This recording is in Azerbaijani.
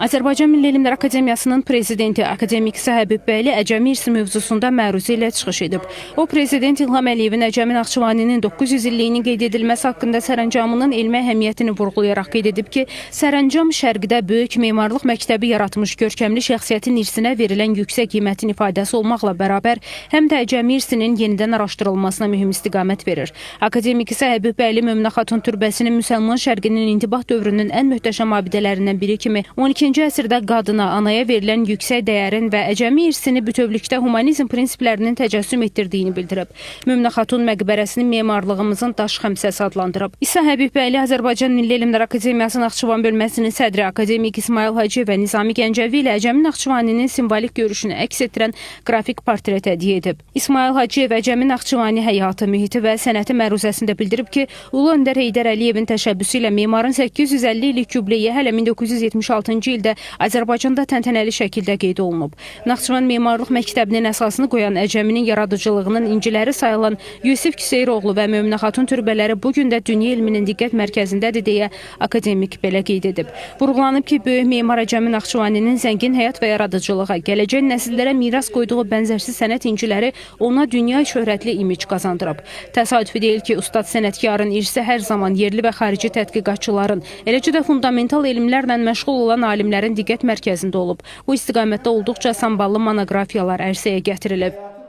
Azərbaycan Milli Elmlər Akademiyasının prezidenti akademik Həbib Bəyli Əcəmi irsi mövzusunda məruzə ilə çıxış edib. O, Prezident İlham Əliyevin Əcəmi Naxçıvaninin 900 illiyinin qeyd edilməsi haqqında sərəncamının elmi əhəmiyyətini vurğulayaraq qeyd edib ki, sərəncam şərqdə böyük memarlıq məktəbi yaratmış görkəmli şəxsiyyətin irsinə verilən yüksək qiymətin ifadəsi olmaqla bərabər, həm də Əcəmi irsinin yenidən araşdırılmasına mühüm istiqamət verir. Akademik Həbib Bəyli Möminə Xatun türbəsinin müsəlman şərqinin intibah dövrünün ən möhtəşəm abidələrindən biri kimi 12-ci əsrdə qadına, anaya verilən yüksək dəyərin və Əcəmi irsini bütövlükdə humanizm prinsiplərinin təcəssüm etdirdiyini bildirib. Möminə Xatun məqbərəsini memarlığımızın daş xəmsəsi adlandırıb. İsa Həbib Bəyli Azərbaycan Milli Elmlər Akademiyası Naxçıvan bölməsinin sədri akademik İsmail Hacıyev və Nizami Gəncəvi ilə Əcəmi Naxçıvaninin simvolik görüşünü əks etdirən qrafik portret hədiyyə edib. İsmail Hacıyev Əcəmi Naxçıvani həyatı, mühiti və sənəti məruzəsində bildirib ki, Ulu Öndər Heydər Əliyevin təşəbbüsü ilə memarın 850 illik yubileyi hələ 1976-cı ildə Azərbaycanda təntənəli şəkildə qeyd olunub. Naxçıvan Memarlıq Məktəbinin əsasını qoyan Əcəminin yaradıcılığının inciləri sayılan Yusif Küseyroğlu və Möminə Xatun türbələri bugün də dünya elminin diqqət mərkəzindədir deyə akademik belə qeyd edib. Vurğulanıb ki, böyük memar Əcəmi Naxçıvaninin zəngin həyat və yaradıcılığa, gələcək nəsillərə miras qoyduğu bənzərsiz sənət inciləri ona dünya şöhrətli imic qazandırıb. Təsadüfi deyil ki, ustad sənətkarın irsi hər zaman yerli və xarici tədqiqatçıların, eləcə də fundamental elmlərlə məşğul olan alimlərin diqqət mərkəzində olub. Bu istiqamətdə olduqca samballı monoqrafiyalar ərsəyə gətirilib.